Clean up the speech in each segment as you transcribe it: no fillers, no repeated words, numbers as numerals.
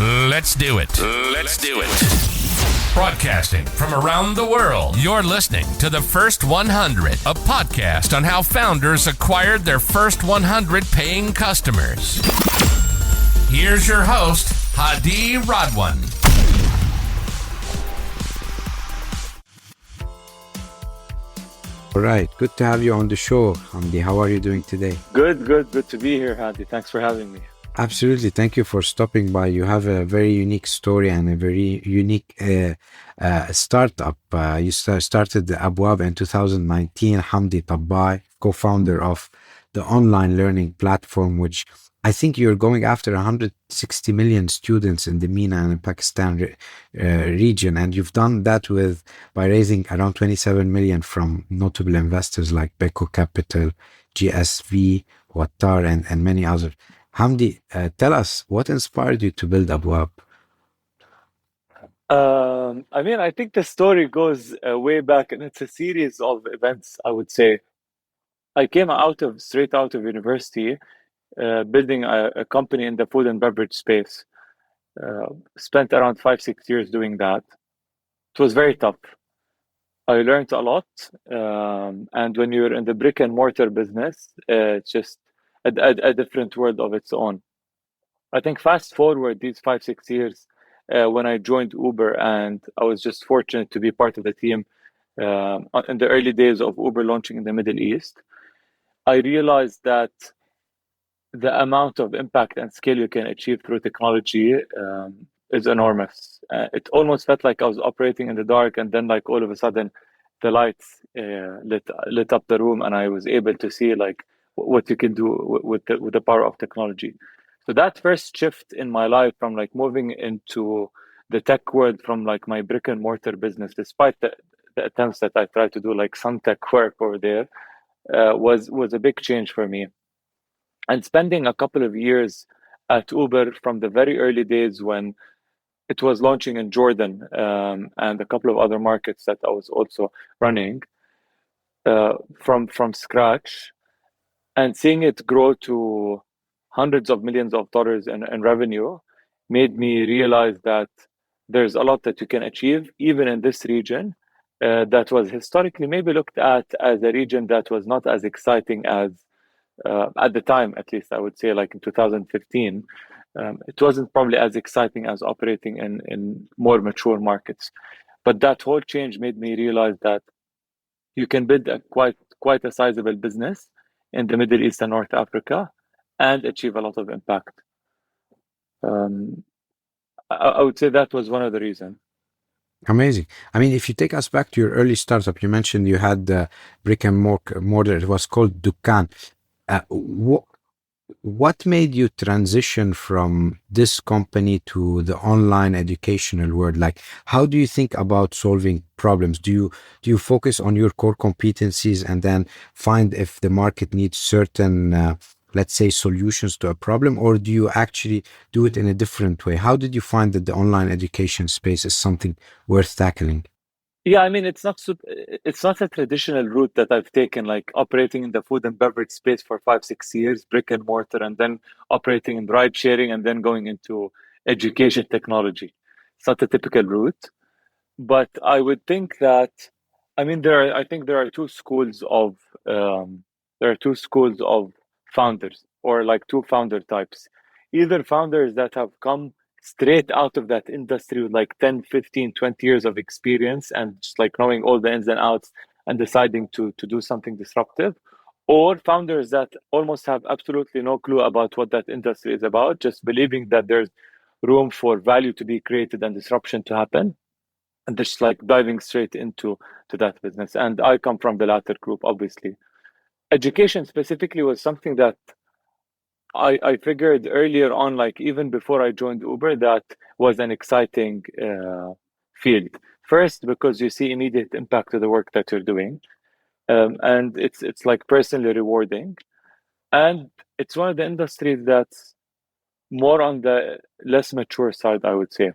Let's do it. Let's do it. Broadcasting from around the world, you're listening to The First 100, a podcast on how founders acquired their first 100 paying customers. Here's your host, Hadi Radwan. All right. Good to have you on the show, Hamdi. How are you doing today? Good to be here, Hadi. Thanks for having me. Absolutely. Thank you for stopping by. You have a very unique story and a very unique startup. You started the Abwaab in 2019. Hamdi Tabbaa, co-founder of the online learning platform, which I think you're going after 160 million students in the MENA and Pakistan region. And you've done that by raising around 27 million from notable investors like BECO Capital, GSV, and many others. Hamdi, tell us, what inspired you to build Abwaab? I think the story goes way back, and it's a series of events, I would say. I came straight out of university, building a company in the food and beverage space. Spent around 5-6 years doing that. It was very tough. I learned a lot, and when you're in the brick and mortar business, it's just a different world of its own. I think fast forward these 5-6 years, when I joined Uber, and I was just fortunate to be part of the team in the early days of Uber launching in the Middle East. I realized that the amount of impact and scale you can achieve through technology is enormous. It almost felt like I was operating in the dark, and then like all of a sudden the lights lit up the room, and I was able to see like what you can do with the power of technology. So that first shift in my life, from like moving into the tech world from like my brick and mortar business, despite the attempts that I tried to do like some tech work over there, was a big change for me. And spending a couple of years at Uber from the very early days when it was launching in Jordan, and a couple of other markets that I was also running from scratch, and seeing it grow to hundreds of millions of dollars in revenue, made me realize that there's a lot that you can achieve even in this region that was historically maybe looked at as a region that was not as exciting as at the time, at least I would say, like in 2015, it wasn't probably as exciting as operating in more mature markets. But that whole change made me realize that you can build a quite a sizable business in the Middle East and North Africa and achieve a lot of impact. I would say that was one of the reasons. Amazing. I mean, if you take us back to your early startup, you mentioned you had brick and mortar. It was called Dukkan. What made you transition from this company to the online educational world? Like, how do you think about solving problems? Do you focus on your core competencies and then find if the market needs certain, let's say, solutions to a problem, or do you actually do it in a different way? How did you find that the online education space is something worth tackling? Yeah, I mean, it's not a traditional route that I've taken, like operating in the food and beverage space for 5-6 years, brick and mortar, and then operating in ride sharing, and then going into education technology. It's not a typical route, but I would think that, I mean, I think there are two schools of founders, or like two founder types. Either founders that have come straight out of that industry with like 10, 15, 20 years of experience and just like knowing all the ins and outs and deciding to do something disruptive, or founders that almost have absolutely no clue about what that industry is about, just believing that there's room for value to be created and disruption to happen, and just like diving straight into that business. And I come from the latter group, obviously. Education specifically was something that I figured earlier on, like even before I joined Uber, that was an exciting field. First, because you see immediate impact to the work that you're doing, and it's like personally rewarding, and it's one of the industries that's more on the less mature side, I would say.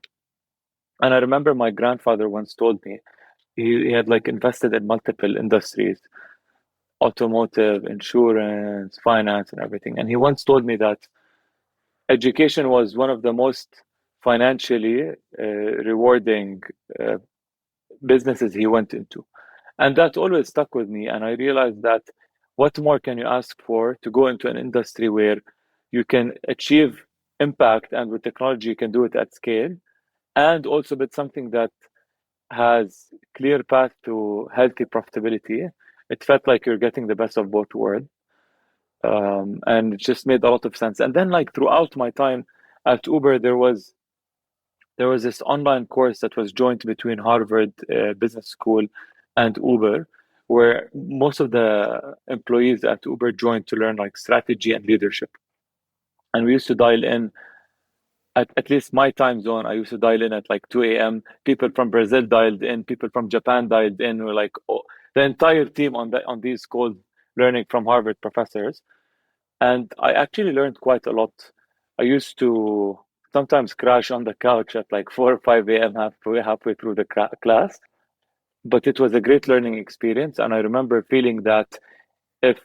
And I remember my grandfather once told me he had like invested in multiple industries, automotive, insurance, finance, and everything. And he once told me that education was one of the most financially rewarding businesses he went into. And that always stuck with me. And I realized that what more can you ask for to go into an industry where you can achieve impact, and with technology you can do it at scale, and also with something that has clear path to healthy profitability. It felt like you're getting the best of both worlds. And it just made a lot of sense. And then, like, throughout my time at Uber, there was this online course that was joint between Harvard Business School and Uber, where most of the employees at Uber joined to learn like strategy and leadership. And we used to dial in at least my time zone. I used to dial in at like 2 a.m. People from Brazil dialed in, people from Japan dialed in. We're like, oh, the entire team on these calls learning from Harvard professors. And I actually learned quite a lot. I used to sometimes crash on the couch at like 4 or 5 a.m. halfway through the class, but it was a great learning experience. And I remember feeling that if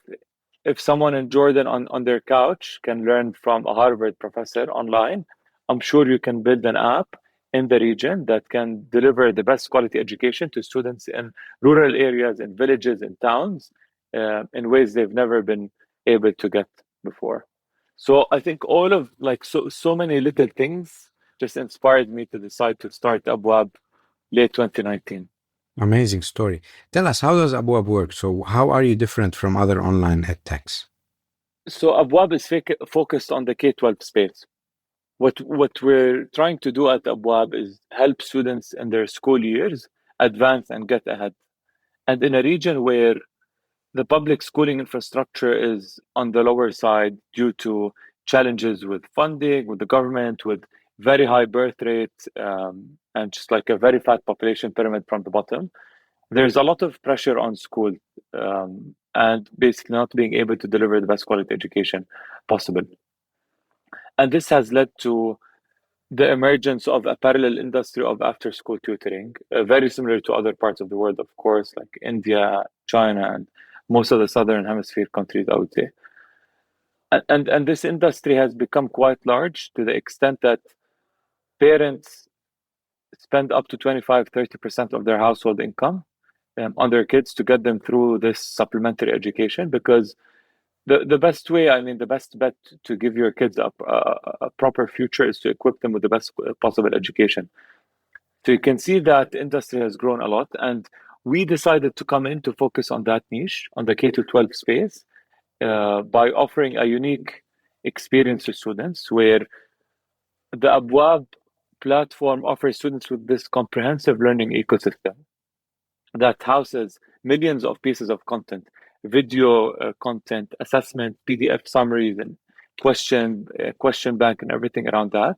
someone in Jordan on their couch can learn from a Harvard professor online, I'm sure you can build an app in the region that can deliver the best quality education to students in rural areas, in villages, in towns, in ways they've never been able to get before. So I think all of like so many little things just inspired me to decide to start Abwaab late 2019. Amazing story. Tell us, how does Abwaab work? So how are you different from other online ed techs? So Abwaab is focused on the K-12 space. What we're trying to do at Abwaab is help students in their school years advance and get ahead. And in a region where the public schooling infrastructure is on the lower side due to challenges with funding, with the government, with very high birth rates, and just like a very fat population pyramid from the bottom, there's a lot of pressure on school, and basically not being able to deliver the best quality education possible. And this has led to the emergence of a parallel industry of after-school tutoring, very similar to other parts of the world, of course, like India, China, and most of the southern hemisphere countries, I would say. And this industry has become quite large to the extent that parents spend up to 25-30% of their household income on their kids to get them through this supplementary education, because the best way, I mean, the best bet to give your kids a proper future is to equip them with the best possible education. So you can see that industry has grown a lot, and we decided to come in to focus on that niche, on the K to 12 space, by offering a unique experience to students, where the Abwaab platform offers students with this comprehensive learning ecosystem that houses millions of pieces of content, video content, assessment, PDF summaries, and question bank, and everything around that.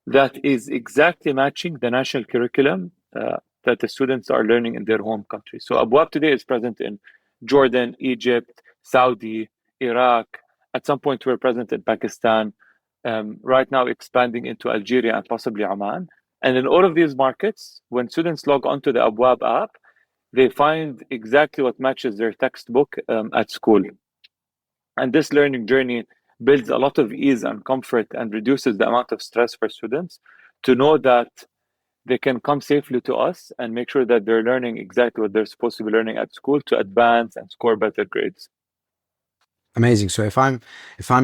That is exactly matching the national curriculum that the students are learning in their home country. So Abwaab today is present in Jordan, Egypt, Saudi, Iraq. At some point, we're present in Pakistan. Right now, expanding into Algeria and possibly Oman. And in all of these markets, when students log onto the Abwaab app, they find exactly what matches their textbook at school. And this learning journey builds a lot of ease and comfort and reduces the amount of stress for students to know that they can come safely to us and make sure that they're learning exactly what they're supposed to be learning at school to advance and score better grades. Amazing. So if I'm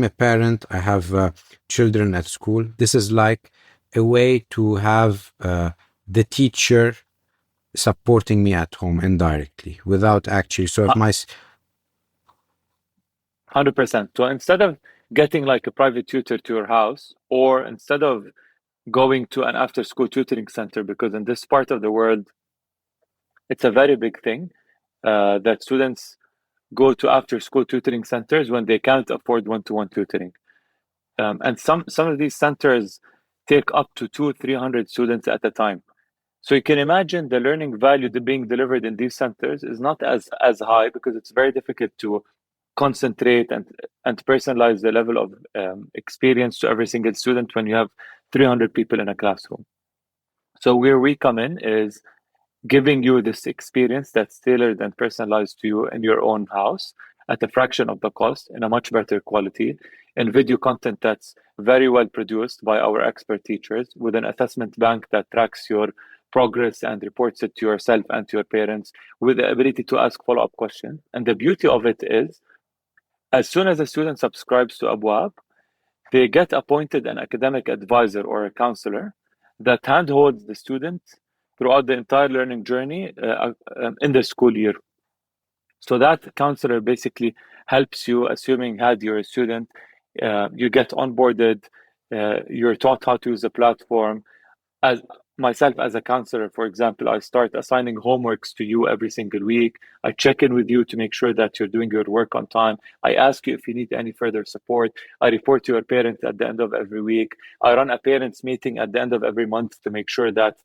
a parent, I have children at school, this is like a way to have the teacher supporting me at home indirectly without actually. So if my 100%. So instead of getting like a private tutor to your house, or instead of going to an after-school tutoring center, because in this part of the world, it's a very big thing that students go to after-school tutoring centers when they can't afford one-to-one tutoring. And some of these centers take up to 200-300 students at a time. So you can imagine the learning value being delivered in these centers is not as high, because it's very difficult to concentrate and personalize the level of experience to every single student when you have 300 people in a classroom. So where we come in is giving you this experience that's tailored and personalized to you in your own house at a fraction of the cost, in a much better quality, in video content that's very well produced by our expert teachers, with an assessment bank that tracks your progress and reports it to yourself and to your parents, with the ability to ask follow-up questions. And the beauty of it is, as soon as a student subscribes to Abwaab, they get appointed an academic advisor or a counselor that handholds the student throughout the entire learning journey in the school year. So that counselor basically helps you, assuming Hadi, you're a student, you get onboarded, you're taught how to use the platform. As myself as a counselor, for example, I start assigning homeworks to you every single week. I check in with you to make sure that you're doing your work on time. I ask you if you need any further support. I report to your parents at the end of every week. I run a parents meeting at the end of every month to make sure that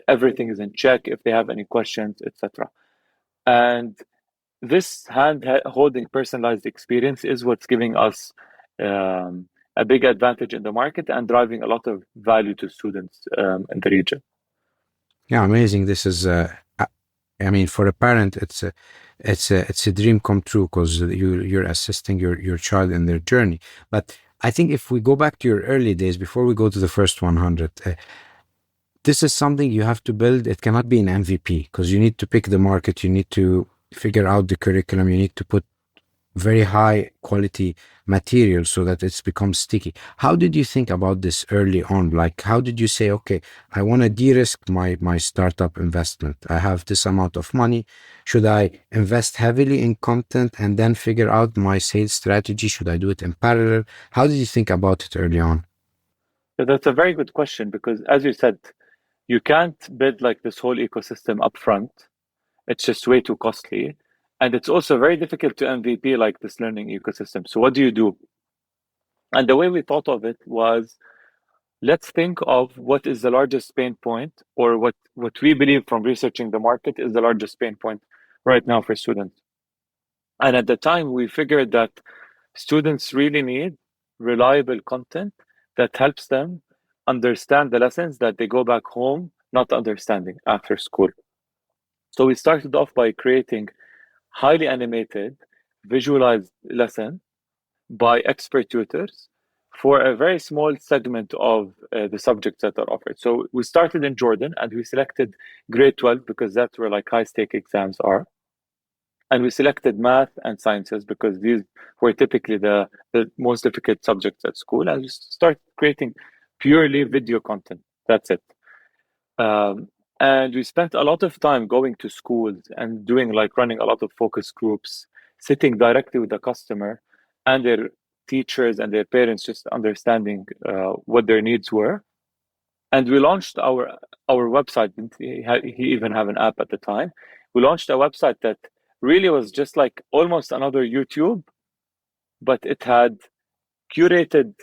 everything is in check, if they have any questions, etc. And this hand-holding personalized experience is what's giving us a big advantage in the market and driving a lot of value to students in the region. Yeah, amazing. This is, I mean, for a parent, it's a dream come true, because you're assisting your child in their journey. But I think if we go back to your early days, before we go to the first 100, this is something you have to build. It cannot be an MVP, because you need to pick the market, you need to figure out the curriculum, you need to put very high quality material so that it's becomes sticky. How did you think about this early on? Like, how did you say, okay, I want to de-risk my startup investment. I have this amount of money. Should I invest heavily in content and then figure out my sales strategy? Should I do it in parallel? How did you think about it early on? So that's a very good question, because as you said, you can't build like this whole ecosystem upfront. It's just way too costly. And it's also very difficult to MVP like this learning ecosystem. So what do you do? And the way we thought of it was, let's think of what is the largest pain point, or what we believe from researching the market is the largest pain point right now for students. And at the time, we figured that students really need reliable content that helps them understand the lessons that they go back home not understanding after school. So we started off by creating highly animated, visualized lesson by expert tutors for a very small segment of the subjects that are offered. So we started in Jordan, and we selected grade 12 because that's where like high stake exams are. And we selected math and sciences because these were typically the most difficult subjects at school. And we started creating purely video content. That's it. And we spent a lot of time going to schools and doing like running a lot of focus groups, sitting directly with the customer and their teachers and their parents, just understanding what their needs were. And we launched our website. He even have an app at the time. We launched a website that really was just like almost another YouTube, but it had curated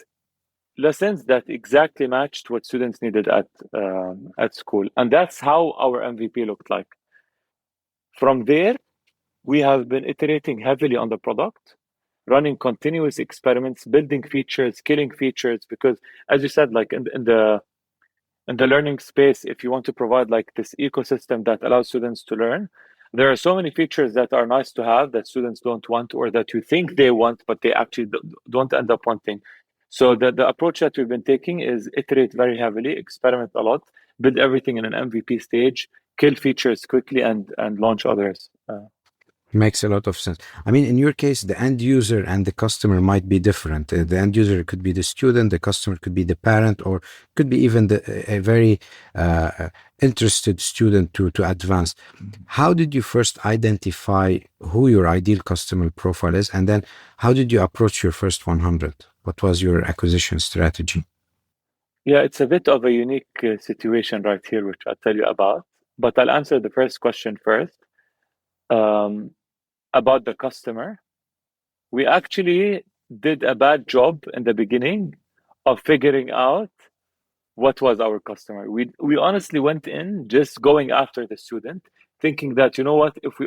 lessons that exactly matched what students needed at school. And that's how our MVP looked like. From there, we have been iterating heavily on the product, running continuous experiments, building features, killing features, because as you said, like in the learning space, if you want to provide like this ecosystem that allows students to learn, there are so many features that are nice to have that students don't want, or that you think they want, but they actually don't end up wanting. So the approach that we've been taking is iterate very heavily, experiment a lot, build everything in an MVP stage, kill features quickly, and launch others. Makes a lot of sense. I mean, in your case, the end user and the customer might be different. The end user could be the student, the customer could be the parent, or could be even a very interested student to advance. How did you first identify who your ideal customer profile is? And then how did you approach your first 100? What was your acquisition strategy? Yeah, it's a bit of a unique situation right here, which I'll tell you about. But I'll answer the first question first. About the customer, we actually did a bad job in the beginning of figuring out what was our customer. We honestly went in just going after the student, thinking that, you know what, if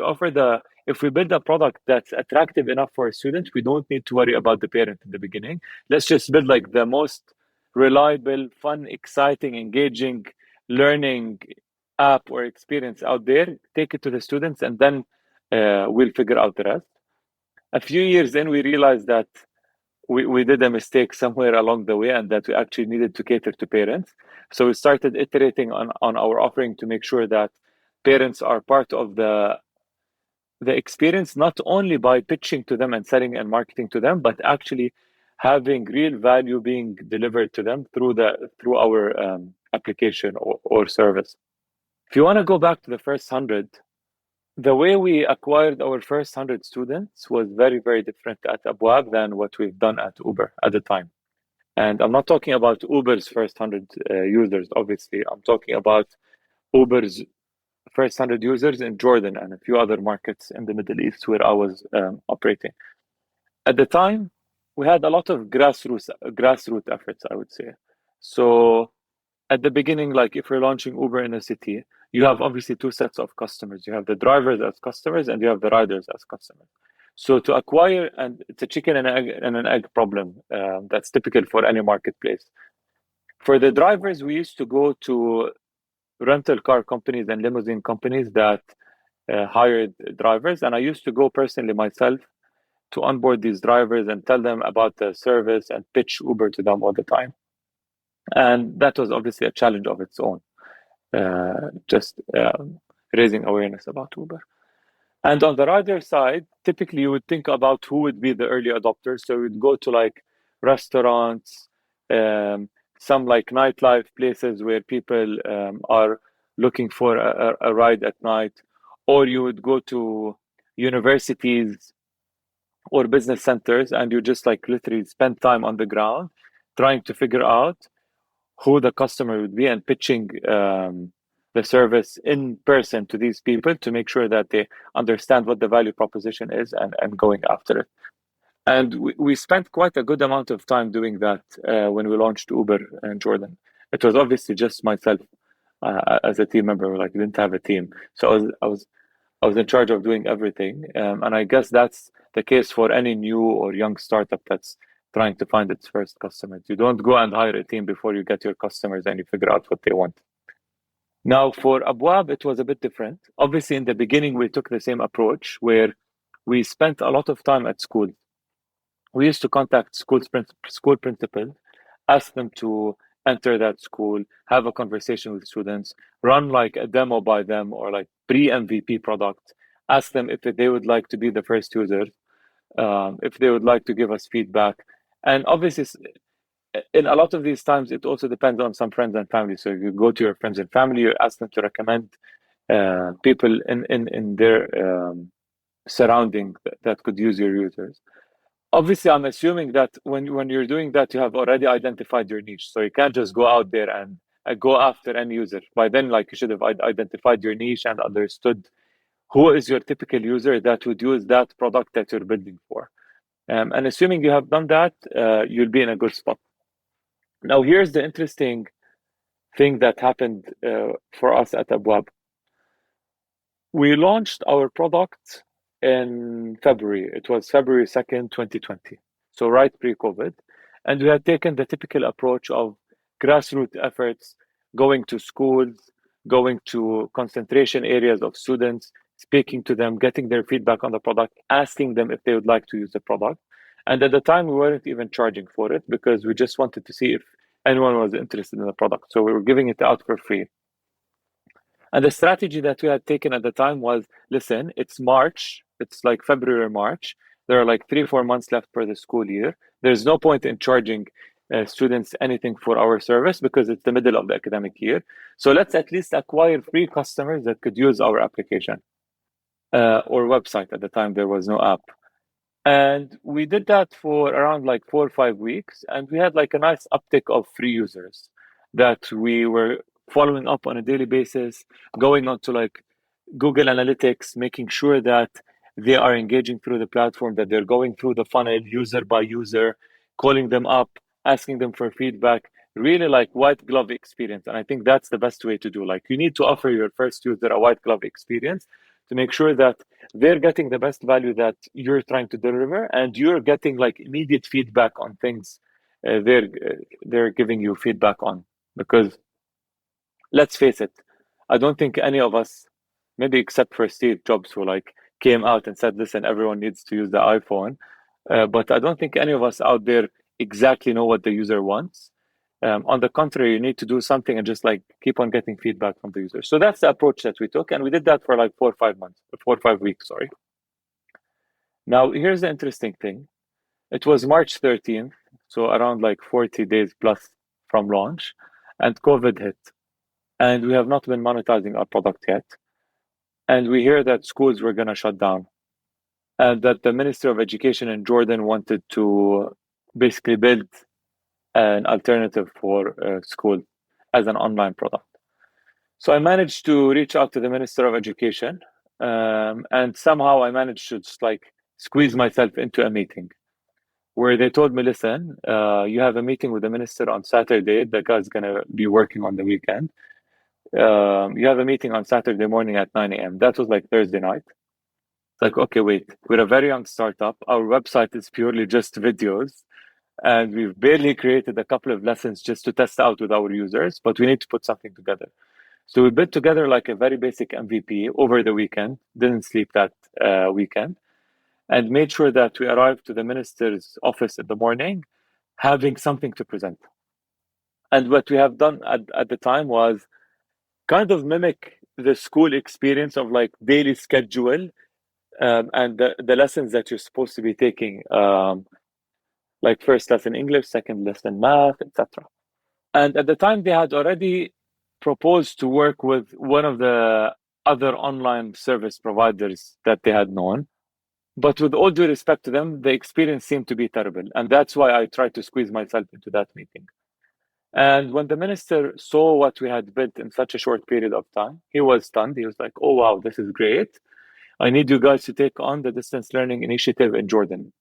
we build a product that's attractive enough for a student, we don't need to worry about the parent in the beginning. Let's just build like the most reliable, fun, exciting, engaging learning app or experience out there, take it to the students, and then we'll figure out the rest. A few years in, we realized that we did a mistake somewhere along the way, and that we actually needed to cater to parents. So we started iterating on our offering to make sure that parents are part of the experience, not only by pitching to them and selling and marketing to them, but actually having real value being delivered to them through our application or service. If you want to go back to the first 100, the way we acquired our first 100 students was very, very different at Abwaab than what we've done at Uber at the time. And I'm not talking about Uber's first 100 users, obviously. I'm talking about Uber's first 100 users in Jordan and a few other markets in the Middle East where I was operating. At the time, we had a lot of grassroots efforts, I would say. So at the beginning, like if you're launching Uber in a city, you have obviously two sets of customers. You have the drivers as customers and you have the riders as customers. So to acquire, and it's a chicken and an egg problem that's typical for any marketplace. For the drivers, we used to go to rental car companies and limousine companies that hired drivers. And I used to go personally myself to onboard these drivers and tell them about the service and pitch Uber to them all the time. And that was obviously a challenge of its own, just raising awareness about Uber. And on the rider side, typically you would think about who would be the early adopters. So we'd go to like restaurants, some like nightlife places where people are looking for a ride at night, or you would go to universities or business centers and you just like literally spend time on the ground trying to figure out who the customer would be and pitching the service in person to these people to make sure that they understand what the value proposition is and going after it. And we spent quite a good amount of time doing that when we launched Uber in Jordan. It was obviously just myself as a team member. Like, I didn't have a team, so I was in charge of doing everything. And I guess that's the case for any new or young startup that's trying to find its first customers. You don't go and hire a team before you get your customers and you figure out what they want. Now, for Abwaab, it was a bit different. Obviously, in the beginning, we took the same approach where we spent a lot of time at school. We used to contact school principals, ask them to enter that school, have a conversation with students, run like a demo by them or like pre-MVP product, ask them if they would like to be the first users, if they would like to give us feedback. And obviously, in a lot of these times, it also depends on some friends and family. So you go to your friends and family, you ask them to recommend people in their surrounding that could use your users. Obviously, I'm assuming that when you're doing that, you have already identified your niche. So you can't just go out there and go after any user. By then, like, you should have identified your niche and understood who is your typical user that would use that product that you're building for. And assuming you have done that, you'll be in a good spot. Now, here's the interesting thing that happened for us at Abwaab. We launched our product in February. It was February 2nd, 2020. So right pre-COVID. And we had taken the typical approach of grassroots efforts, going to schools, going to concentration areas of students, speaking to them, getting their feedback on the product, asking them if they would like to use the product. And at the time, we weren't even charging for it because we just wanted to see if anyone was interested in the product. So we were giving it out for free. And the strategy that we had taken at the time was, listen, it's March. It's like February or March. There are like 3-4 months left for the school year. There's no point in charging students anything for our service because it's the middle of the academic year. So let's at least acquire free customers that could use our application or website. At the time, there was no app. And we did that for around like 4 or 5 weeks. And we had like a nice uptick of free users that we were following up on a daily basis, going on to like Google Analytics, making sure that they are engaging through the platform, that they're going through the funnel user by user, calling them up, asking them for feedback, really like white glove experience. And I think that's the best way to do. Like, you need to offer your first user a white glove experience to make sure that they're getting the best value that you're trying to deliver, and you're getting like immediate feedback on things they're giving you feedback on. Because let's face it, I don't think any of us, maybe except for Steve Jobs, who like came out and said, listen, everyone needs to use the iPhone. But I don't think any of us out there exactly know what the user wants. On the contrary, you need to do something and just like keep on getting feedback from the user. So that's the approach that we took, and we did that for like 4 or 5 weeks, sorry. Now, here's the interesting thing. It was March 13th, so around like 40 days plus from launch, and COVID hit. And we have not been monetizing our product yet. And we hear that schools were going to shut down, and that the Minister of Education in Jordan wanted to basically build an alternative for school as an online product. So I managed to reach out to the Minister of Education, and somehow I managed to just like squeeze myself into a meeting where they told me, listen, you have a meeting with the minister on Saturday. The guy's going to be working on the weekend. You have a meeting on Saturday morning at 9 a.m. That was like Thursday night. It's like, okay, wait, we're a very young startup. Our website is purely just videos, and we've barely created a couple of lessons just to test out with our users, but we need to put something together. So we built together like a very basic MVP over the weekend, didn't sleep that weekend, and made sure that we arrived to the minister's office in the morning having something to present. And what we have done at the time was kind of mimic the school experience of like daily schedule, and the lessons that you're supposed to be taking, like first lesson English, second lesson math, etc. And at the time, they had already proposed to work with one of the other online service providers that they had known. But with all due respect to them, the experience seemed to be terrible. And that's why I tried to squeeze myself into that meeting. And when the minister saw what we had built in such a short period of time, he was stunned. He was like, oh, wow, this is great. I need you guys to take on the distance learning initiative in Jordan.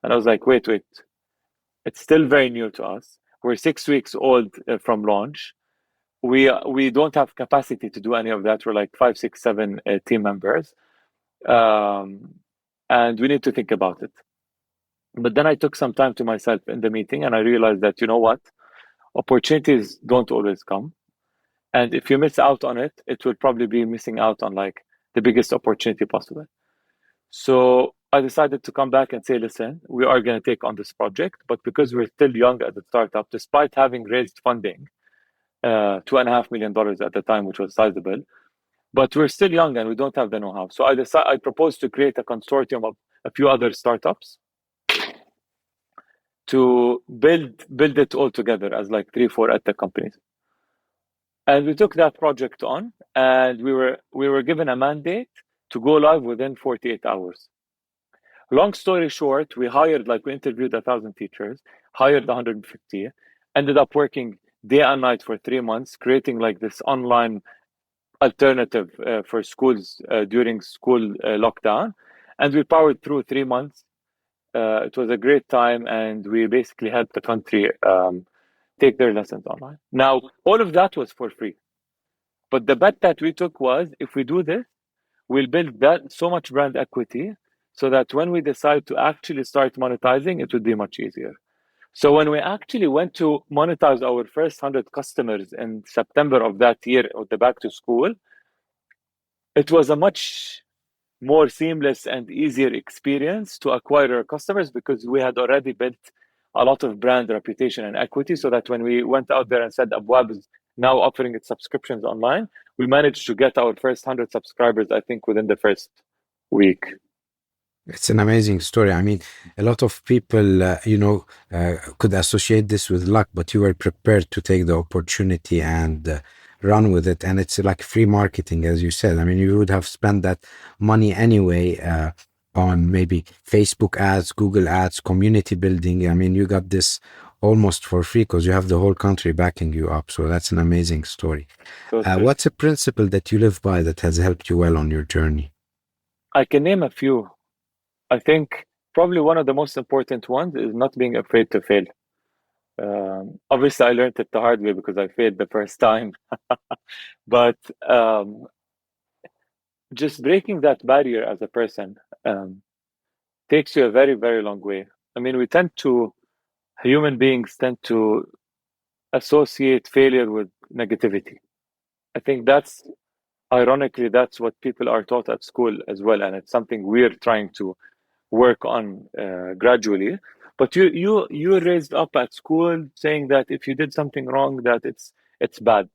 And I was like, wait. It's still very new to us. We're 6 weeks old from launch. We don't have capacity to do any of that. We're like 5, 6, 7 team members. And we need to think about it. But then I took some time to myself in the meeting, and I realized that, you know what? Opportunities don't always come. And if you miss out on it, it will probably be missing out on like the biggest opportunity possible. So I decided to come back and say, listen, we are going to take on this project, but because we're still young as a startup, despite having raised funding, $2.5 million at the time, which was sizable, but we're still young and we don't have the know-how. So I proposed to create a consortium of a few other startups to build it all together as like 3-4 edtech companies. And we took that project on, and we were given a mandate to go live within 48 hours. Long story short, we interviewed 1,000 teachers, hired 150, ended up working day and night for 3 months, creating like this online alternative for schools during school lockdown. And we powered through 3 months. It was a great time, and we basically helped the country take their lessons online. Now, all of that was for free. But the bet that we took was, if we do this, we'll build that so much brand equity so that when we decide to actually start monetizing, it would be much easier. So when we actually went to monetize our first 100 customers in September of that year with the back to school, it was a much more seamless and easier experience to acquire our customers because we had already built a lot of brand reputation and equity, so that when we went out there and said Abwaab is now offering its subscriptions online, we managed to get our first 100 subscribers, I think, within the first week. It's an amazing story. I mean, a lot of people, could associate this with luck, but you were prepared to take the opportunity and run with it. And it's like free marketing, as you said. I mean, you would have spent that money anyway on maybe Facebook ads, Google ads, community building. I mean, you got this almost for free because you have the whole country backing you up. So that's an amazing story. What's a principle that you live by that has helped you well on your journey? I can name a few. I think probably one of the most important ones is not being afraid to fail. Obviously, I learned it the hard way because I failed the first time. But just breaking that barrier as a person takes you a very, very long way. I mean, human beings tend to associate failure with negativity. I think ironically, that's what people are taught at school as well. And it's something we're trying to work on gradually. But you raised up at school saying that if you did something wrong, that it's bad.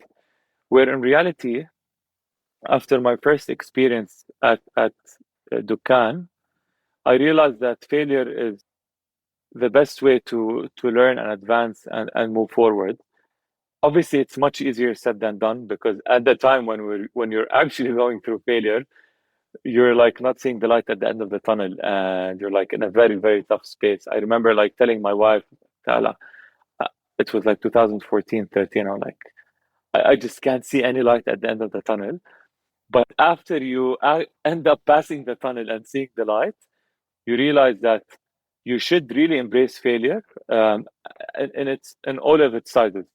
Where in reality, after my first experience at Dukan, I realized that failure is the best way to learn and advance and move forward. Obviously, it's much easier said than done, because at the time when you're actually going through failure, you're like not seeing the light at the end of the tunnel, and you're like in a very, very tough space. I remember like telling my wife, Tala, it was like 2014, 13. I'm like, I just can't see any light at the end of the tunnel. But after you end up passing the tunnel and seeing the light, you realize that you should really embrace failure, in all of its sizes.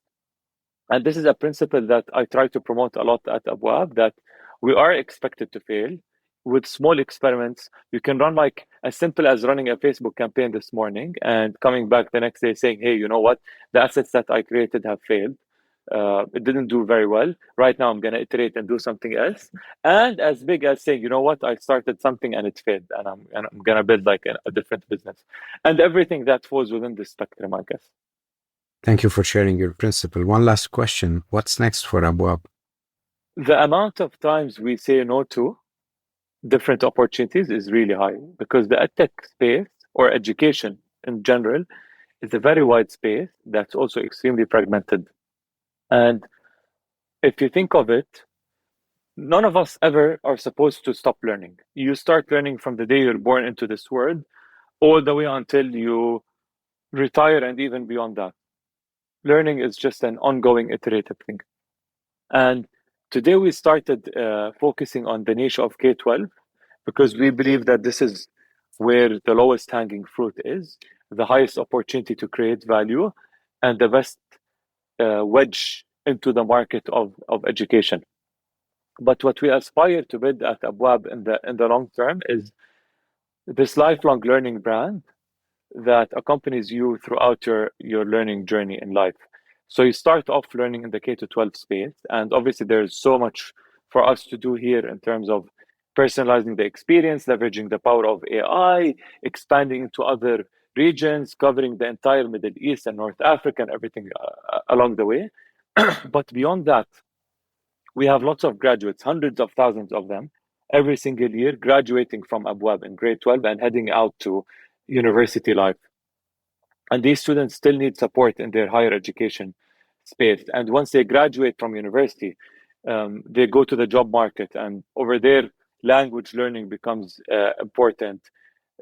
And this is a principle that I try to promote a lot at Abwaab, that we are expected to fail. With small experiments, you can run like as simple as running a Facebook campaign this morning and coming back the next day saying, hey, you know what? The assets that I created have failed. It didn't do very well. Right now, I'm going to iterate and do something else. And as big as saying, you know what? I started something and it failed, and I'm going to build like a different business. And everything that falls within the spectrum, I guess. Thank you for sharing your principle. One last question. What's next for Abwaab? The amount of times we say no to different opportunities is really high, because the edtech space, or education in general, is a very wide space that's also extremely fragmented. And if you think of it, none of us ever are supposed to stop learning. You start learning from the day you're born into this world, all the way until you retire, and even beyond that. Learning is just an ongoing, iterative thing. And today we started focusing on the niche of K-12, because we believe that this is where the lowest hanging fruit is, the highest opportunity to create value, and the best wedge into the market of education. But what we aspire to build at Abwaab in the long term is this lifelong learning brand that accompanies you throughout your learning journey in life. So you start off learning in the K-12 space, and obviously there's so much for us to do here in terms of personalizing the experience, leveraging the power of AI, expanding into other regions, covering the entire Middle East and North Africa and everything along the way. But beyond that, we have lots of graduates, hundreds of thousands of them, every single year, graduating from Abwaab in grade 12 and heading out to university life. And these students still need support in their higher education space. And once they graduate from university, they go to the job market, and over there, language learning becomes important,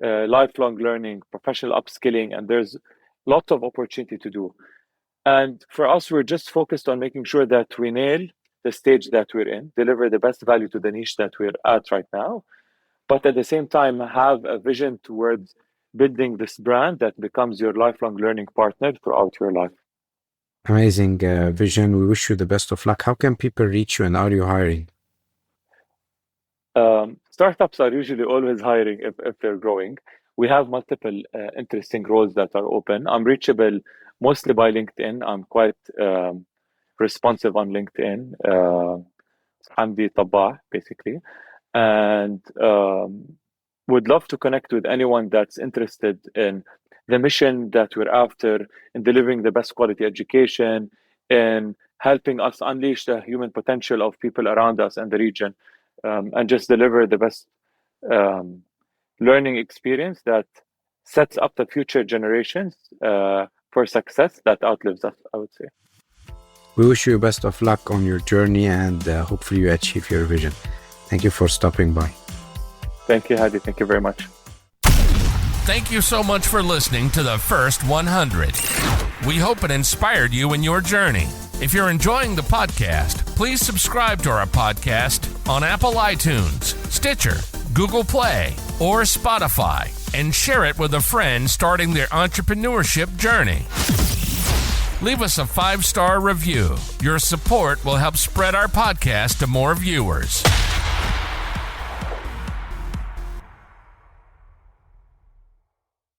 lifelong learning, professional upskilling, and there's lots of opportunity to do. And for us, we're just focused on making sure that we nail the stage that we're in, deliver the best value to the niche that we're at right now, but at the same time, have a vision towards building this brand that becomes your lifelong learning partner throughout your life. Amazing vision. We wish you the best of luck. How can people reach you, and are you hiring? Startups are usually always hiring if they're growing. We have multiple interesting roles that are open. I'm reachable mostly by LinkedIn. I'm quite responsive on LinkedIn. Hamdi Tabbaa, basically. And would love to connect with anyone that's interested in the mission that we're after, in delivering the best quality education, in helping us unleash the human potential of people around us and the region, and just deliver the best learning experience that sets up the future generations for success that outlives us, I would say. We wish you best of luck on your journey, and hopefully you achieve your vision. Thank you for stopping by. Thank you, Hadi. Thank you very much. Thank you so much for listening to the First 100. We hope it inspired you in your journey. If you're enjoying the podcast, please subscribe to our podcast on Apple iTunes, Stitcher, Google Play, or Spotify, and share it with a friend starting their entrepreneurship journey. Leave us a 5-star review. Your support will help spread our podcast to more viewers.